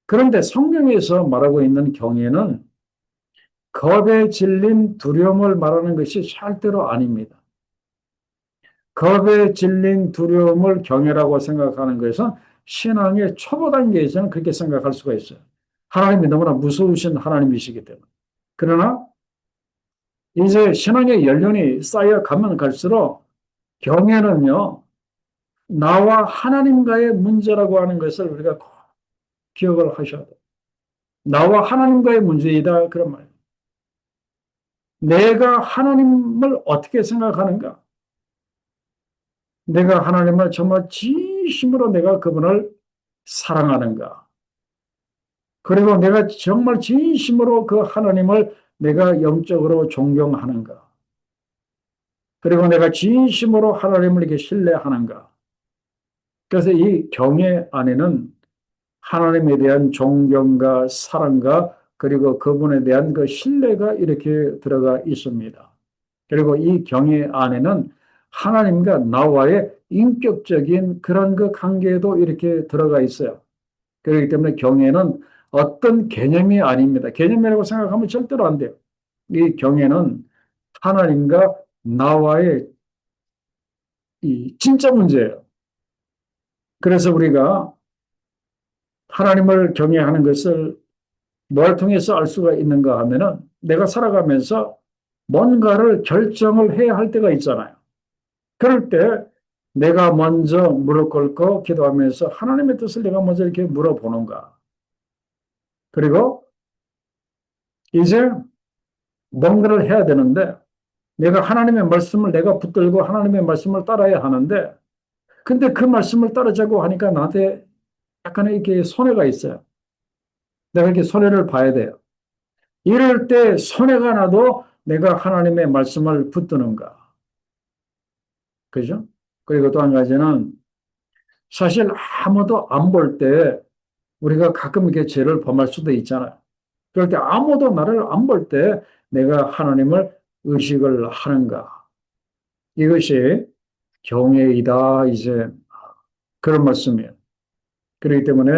그런데 성경에서 말하고 있는 경외는 겁에 질린 두려움을 말하는 것이 절대로 아닙니다. 겁에 질린 두려움을 경외라고 생각하는 것은 신앙의 초보 단계에서는 그렇게 생각할 수가 있어요. 하나님이 너무나 무서우신 하나님이시기 때문에. 그러나 이제 신앙의 연륜이 쌓여가면 갈수록 경외는요, 나와 하나님과의 문제라고 하는 것을 우리가 꼭 기억을 하셔야 돼요. 나와 하나님과의 문제이다. 그런 말이에요. 내가 하나님을 어떻게 생각하는가? 내가 하나님을 정말 진심으로 내가 그분을 사랑하는가? 그리고 내가 정말 진심으로 그 하나님을 내가 영적으로 존경하는가? 그리고 내가 진심으로 하나님을 이렇게 신뢰하는가? 그래서 이 경외 안에는 하나님에 대한 존경과 사랑과 그리고 그분에 대한 그 신뢰가 이렇게 들어가 있습니다. 그리고 이 경외 안에는 하나님과 나와의 인격적인 그런 그 관계도 이렇게 들어가 있어요. 그렇기 때문에 경외는 어떤 개념이 아닙니다. 개념이라고 생각하면 절대로 안 돼요. 이 경외는 하나님과 나와의 이 진짜 문제예요. 그래서 우리가 하나님을 경외하는 것을 뭘 통해서 알 수가 있는가 하면은 내가 살아가면서 뭔가를 결정을 해야 할 때가 있잖아요. 그럴 때 내가 먼저 무릎 꿇고 기도하면서 하나님의 뜻을 내가 먼저 이렇게 물어보는가. 그리고 이제 뭔가를 해야 되는데 내가 하나님의 말씀을 내가 붙들고 하나님의 말씀을 따라야 하는데 근데 그 말씀을 따르자고 하니까 나한테 약간의 이렇게 손해가 있어요. 내가 이렇게 손해를 봐야 돼요. 이럴 때 손해가 나도 내가 하나님의 말씀을 붙드는가. 그죠? 그리고 또 한 가지는 사실 아무도 안 볼 때 우리가 가끔 이렇게 죄를 범할 수도 있잖아요. 그럴 때 아무도 나를 안 볼 때 내가 하나님을 의식을 하는가. 이것이 경외이다. 이제 그런 말씀이에요. 그렇기 때문에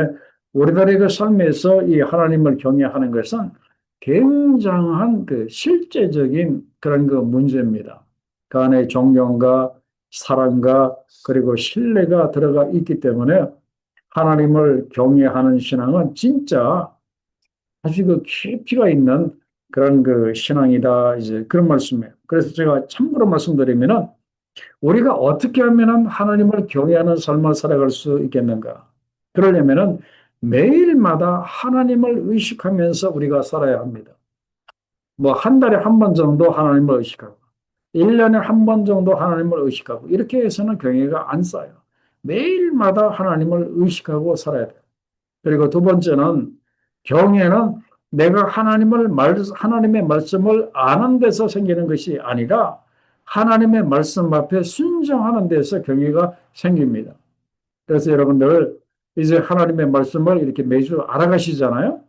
우리들의 그 삶에서 이 하나님을 경외하는 것은 굉장한 그 실제적인 그런 그 문제입니다. 그 안에 존경과 사랑과 그리고 신뢰가 들어가 있기 때문에 하나님을 경외하는 신앙은 진짜 아주 그 깊이가 있는 그런 그 신앙이다. 이제 그런 말씀이에요. 그래서 제가 참고로 말씀드리면은 우리가 어떻게 하면은 하나님을 경외하는 삶을 살아갈 수 있겠는가? 그러려면은 매일마다 하나님을 의식하면서 우리가 살아야 합니다. 뭐 한 달에 한 번 정도 하나님을 의식하고, 1년에 한 번 정도 하나님을 의식하고, 이렇게 해서는 경외가 안 쌓여요. 매일마다 하나님을 의식하고 살아야 돼요. 그리고 두 번째는 경외는 내가 하나님의 말씀을 아는 데서 생기는 것이 아니라 하나님의 말씀 앞에 순종하는 데서 경외가 생깁니다. 그래서 여러분들 이제 하나님의 말씀을 이렇게 매주 알아가시잖아요.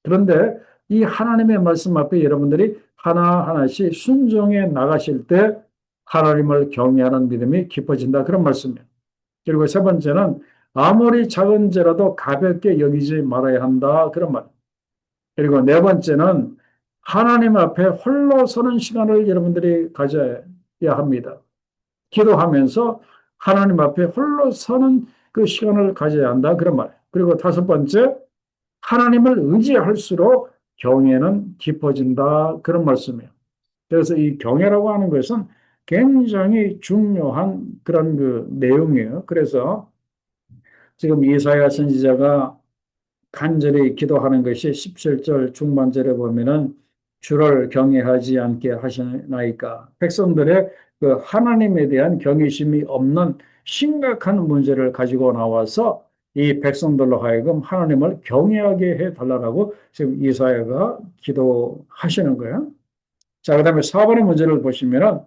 그런데 이 하나님의 말씀 앞에 여러분들이 하나하나씩 순종해 나가실 때 하나님을 경외하는 믿음이 깊어진다. 그런 말씀이에요. 그리고 세 번째는 아무리 작은 죄라도 가볍게 여기지 말아야 한다. 그런 말. 그리고 네 번째는 하나님 앞에 홀로 서는 시간을 여러분들이 가져야 합니다. 기도하면서 하나님 앞에 홀로 서는 그 시간을 가져야 한다. 그런 말. 그리고 다섯 번째, 하나님을 의지할수록 경외는 깊어진다. 그런 말씀이에요. 그래서 이 경외라고 하는 것은 굉장히 중요한 그런 그 내용이에요. 그래서 지금 이사야 선지자가 간절히 기도하는 것이 17절 중반절에 보면은 주를 경외하지 않게 하시나이까. 백성들의 그 하나님에 대한 경외심이 없는 심각한 문제를 가지고 나와서 이 백성들로 하여금 하나님을 경외하게 해달라고 지금 이사야가 기도하시는 거예요. 자, 그다음에 4번의 문제를 보시면은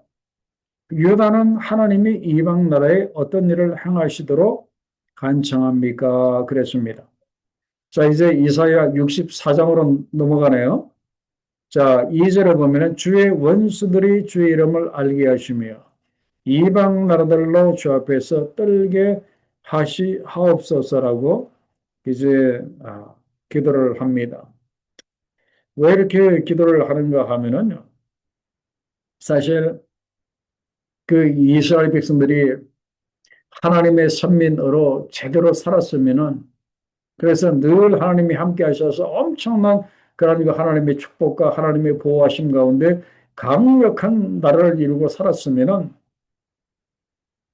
유다는 하나님이 이방 나라에 어떤 일을 행하시도록 간청합니까? 그랬습니다. 자, 이제 이사야 64장으로 넘어가네요. 자, 2절에 보면은 주의 원수들이 주의 이름을 알게 하시며 이방 나라들로 주 앞에서 떨게 하옵소서라고 이제 기도를 합니다. 왜 이렇게 기도를 하는가 하면은요. 사실 그 이스라엘 백성들이 하나님의 선민으로 제대로 살았으면은 그래서 늘 하나님이 함께 하셔서 엄청난 그런 그 하나님의 축복과 하나님의 보호하심 가운데 강력한 나라를 이루고 살았으면은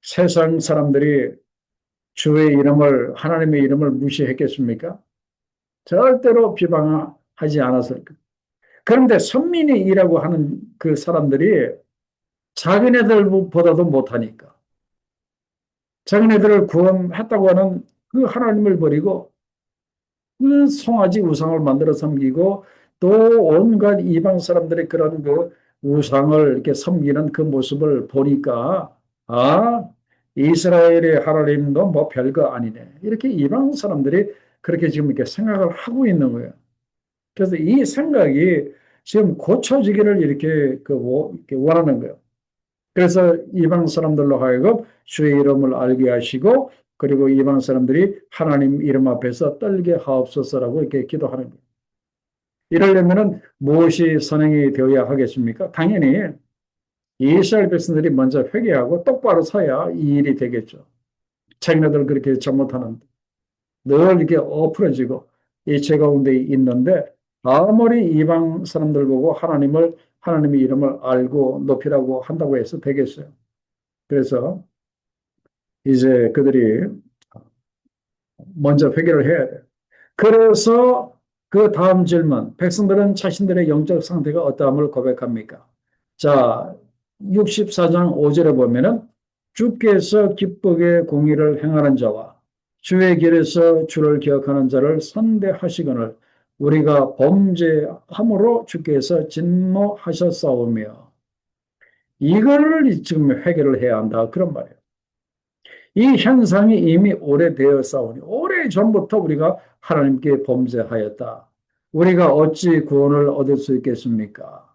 세상 사람들이 주의 이름을 하나님의 이름을 무시했겠습니까? 절대로 비방하지 않았을 거예요. 그런데 선민이 일하고 하는 그 사람들이 자기네들보다도 못하니까 자기네들을 구원했다고 하는 그 하나님을 버리고 그 송아지 우상을 만들어 섬기고 또 온갖 이방 사람들의 그런 그 우상을 이렇게 섬기는 그 모습을 보니까 아, 이스라엘의 하나님도 뭐 별거 아니네. 이렇게 이방 사람들이 그렇게 지금 이렇게 생각을 하고 있는 거예요. 그래서 이 생각이 지금 고쳐지기를 이렇게 원하는 거예요. 그래서 이방 사람들로 하여금 주의 이름을 알게 하시고 그리고 이방 사람들이 하나님 이름 앞에서 떨게 하옵소서라고 이렇게 기도하는 거예요. 이러려면은 무엇이 선행이 되어야 하겠습니까? 당연히 이스라엘 백성들이 먼저 회개하고 똑바로 서야 이 일이 되겠죠. 자기네들 그렇게 잘못하는데 늘 이렇게 엎어지고 이 죄 가운데 있는데 아무리 이방 사람들 보고 하나님의 이름을 알고 높이라고 한다고 해서 되겠어요. 그래서 이제 그들이 먼저 회개를 해야 돼요. 그래서 그 다음 질문, 백성들은 자신들의 영적 상태가 어떠함을 고백합니까? 자, 64장 5절에 보면은 주께서 기쁘게 공의를 행하는 자와 주의 길에서 주를 기억하는 자를 선대하시거늘 우리가 범죄함으로 주께서 진노하셨사오며 이거를 지금 회개를 해야 한다. 그런 말이에요. 이 현상이 이미 오래되었사오니 오래전부터 우리가 하나님께 범죄하였다. 우리가 어찌 구원을 얻을 수 있겠습니까?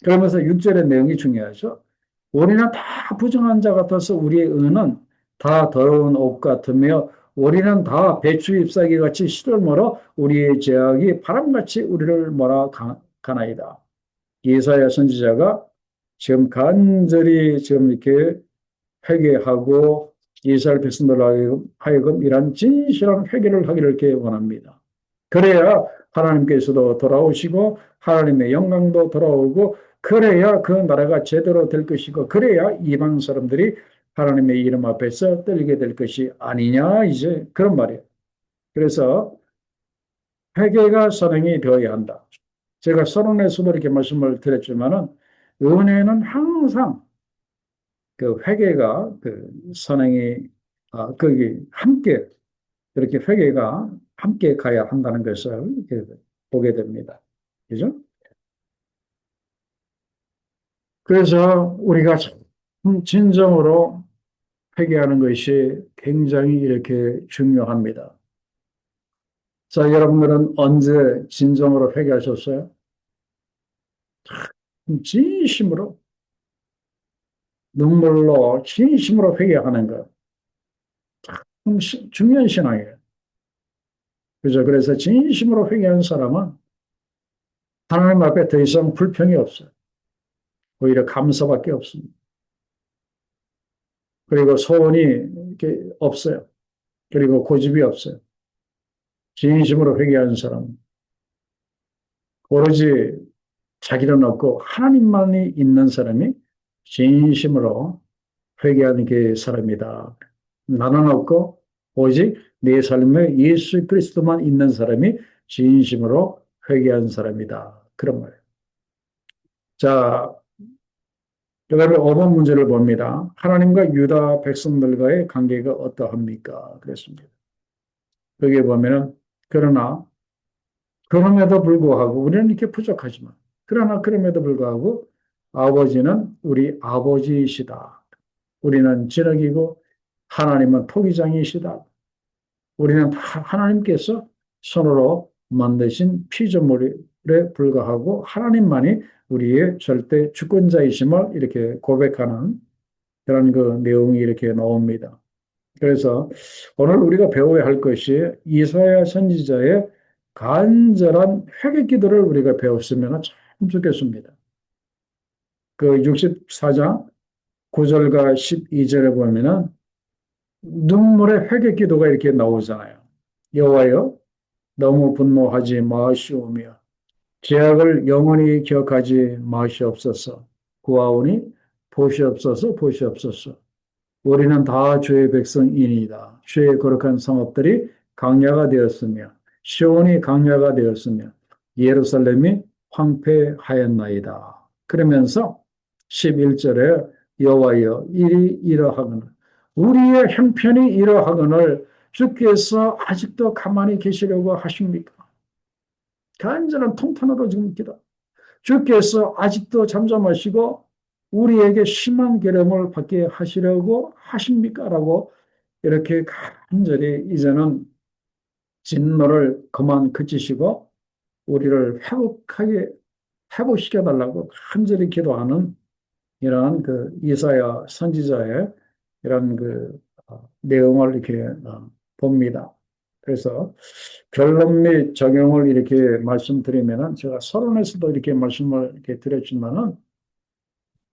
그러면서 6절의 내용이 중요하죠. 우리는 다 부정한 자 같아서 우리의 의는 다 더러운 옷 같으며 우리는 다 배추 잎사귀 같이 실을 멀어 우리의 죄악이 바람같이 우리를 몰아 가나이다. 예사야 선지자가 지금 간절히 지금 이렇게 회개하고 이스라엘 백성들로 하여금 이러한 진실한 회개를 하기를 이렇게 원합니다. 그래야 하나님께서도 돌아오시고 하나님의 영광도 돌아오고 그래야 그 나라가 제대로 될 것이고 그래야 이방 사람들이 하나님의 이름 앞에서 떨게 될 것이 아니냐 이제 그런 말이에요. 그래서 회개가 선행이 되어야 한다. 제가 서론에서도 이렇게 말씀을 드렸지만은 은혜는 항상 그 회개가 그 선행이 거기 함께 이렇게 회개가 함께 가야 한다는 것을 이렇게 보게 됩니다. 그죠? 그래서 우리가 참 진정으로 회개하는 것이 굉장히 이렇게 중요합니다. 자, 여러분들은 언제 진정으로 회개하셨어요? 진심으로, 눈물로 진심으로 회개하는 것. 참 중요한 신앙이에요. 그죠? 그래서 진심으로 회개하는 사람은 하나님 앞에 더 이상 불평이 없어요. 오히려 감사밖에 없습니다. 그리고 소원이 이렇게 없어요. 그리고 고집이 없어요. 진심으로 회개하는 사람은 오로지 자기는 없고 하나님만이 있는 사람이 진심으로 회개하는 게 사람이다. 나는 없고 오직 내 삶에 예수 그리스도만 있는 사람이 진심으로 회개한 사람이다. 그런 말이에요. 자, 그다음에 5번 문제를 봅니다. 하나님과 유다 백성들과의 관계가 어떠합니까? 그랬습니다. 여기에 보면은 그러나 그럼에도 불구하고 우리는 이렇게 부족하지만 그러나 그럼에도 불구하고 아버지는 우리 아버지이시다. 우리는 진흙이고 하나님은 토기장이시다. 우리는 다 하나님께서 손으로 만드신 피조물에 불과하고 하나님만이 우리의 절대 주권자이심을 이렇게 고백하는 그런 그 내용이 이렇게 나옵니다. 그래서 오늘 우리가 배워야 할 것이 이사야 선지자의 간절한 회개 기도를 우리가 배웠으면 참 좋겠습니다. 그 64장 9절과 12절에 보면은 눈물의 회개 기도가 이렇게 나오잖아요. 여호와여 너무 분노하지 마시오며 죄악을 영원히 기억하지 마시옵소서. 구하오니 보시옵소서 보시옵소서. 우리는 다 주의 백성이니이다. 주의 거룩한 성읍들이 강야가 되었으며 시온이 강야가 되었으며 예루살렘이 황폐하였나이다. 그러면서 11절에 여호와여 이리 이러하거늘 우리의 형편이 이러하거늘 주께서 아직도 가만히 계시려고 하십니까? 간절한 통탄으로 지금 기도. 주께서 아직도 잠잠하시고 우리에게 심한 계름을 받게 하시려고 하십니까? 라고 이렇게 간절히 이제는 진노를 그만 그치시고 우리를 회복시켜 달라고 간절히 기도하는 이러한 그 이사야 선지자의 이런 그 내용을 이렇게 봅니다. 그래서 결론 및 적용을 이렇게 말씀드리면은 제가 서론에서도 이렇게 말씀을 이렇게 드렸지만은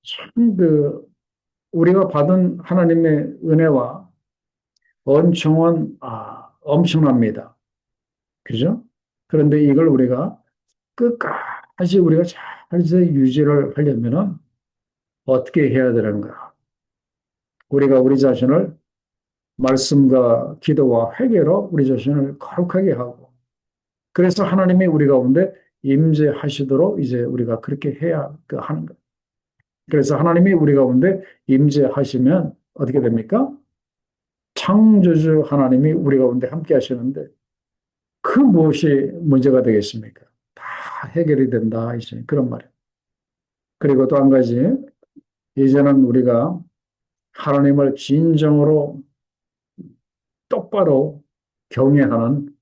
참 그 우리가 받은 하나님의 은혜와 엄청은 엄청납니다. 그죠? 그런데 이걸 우리가 끝까지 우리가 잘 유지를 하려면은 어떻게 해야 되는가? 우리가 우리 자신을 말씀과 기도와 회개로 우리 자신을 거룩하게 하고, 그래서 하나님이 우리 가운데 임재하시도록 이제 우리가 그렇게 해야 하는 거예요. 그래서 하나님이 우리 가운데 임재하시면 어떻게 됩니까? 창조주 하나님이 우리 가운데 함께 하시는데 그 무엇이 문제가 되겠습니까? 다 해결이 된다. 이제 그런 말이에요. 그리고 또 한 가지, 이제는 우리가 하나님을 진정으로 똑바로 경외하는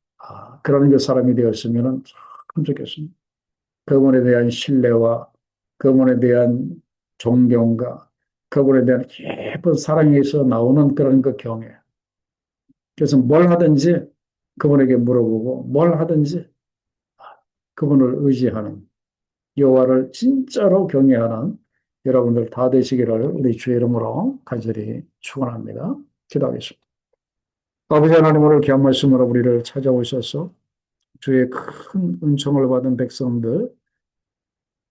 그런 그 사람이 되었으면 참 좋겠습니다. 그분에 대한 신뢰와 그분에 대한 존경과 그분에 대한 깊은 사랑에서 나오는 그런 그 경외. 그래서 뭘 하든지 그분에게 물어보고 뭘 하든지 그분을 의지하는 여호와를 진짜로 경외하는 여러분들 다 되시기를 우리 주의 이름으로 간절히 축원합니다. 기도하겠습니다. 아버지 하나님, 오늘 귀한 말씀으로 우리를 찾아오셔서 주의 큰 은총을 받은 백성들,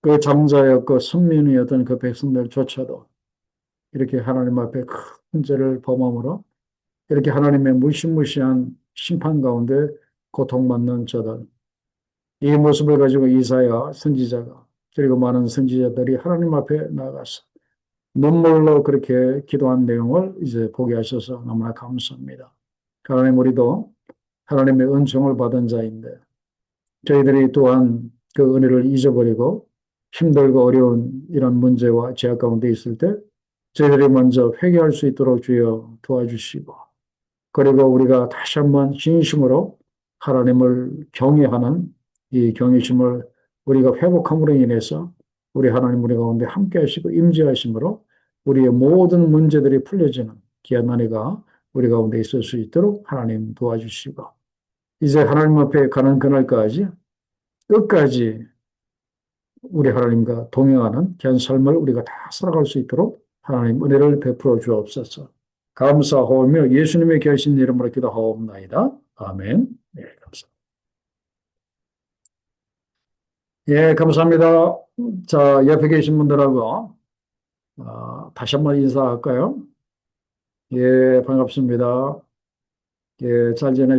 그 장자였고 선민이었던 그 백성들조차도 이렇게 하나님 앞에 큰 죄를 범함으로 이렇게 하나님의 무시무시한 심판 가운데 고통받는 자들, 이 모습을 가지고 이사야 선지자가 그리고 많은 선지자들이 하나님 앞에 나가서 눈물로 그렇게 기도한 내용을 이제 보게 하셔서 너무나 감사합니다. 하나님, 우리도 하나님의 은총을 받은 자인데 저희들이 또한 그 은혜를 잊어버리고 힘들고 어려운 이런 문제와 제약 가운데 있을 때 저희들이 먼저 회개할 수 있도록 주여 도와주시고, 그리고 우리가 다시 한번 진심으로 하나님을 경외하는 이 경외심을 우리가 회복함으로 인해서 우리 하나님 우리 가운데 함께 하시고 임재하심으로 우리의 모든 문제들이 풀려지는 귀한 은혜가 우리 가운데 있을 수 있도록 하나님 도와주시고, 이제 하나님 앞에 가는 그날까지 끝까지 우리 하나님과 동행하는 귀한 삶을 우리가 다 살아갈 수 있도록 하나님 은혜를 베풀어 주옵소서. 감사하며 예수님의 결신 이름으로 기도하옵나이다. 아멘. 네, 감사합니다. 예, 감사합니다. 자, 옆에 계신 분들하고 다시 한번 인사할까요? 예, 반갑습니다. 예, 잘 지내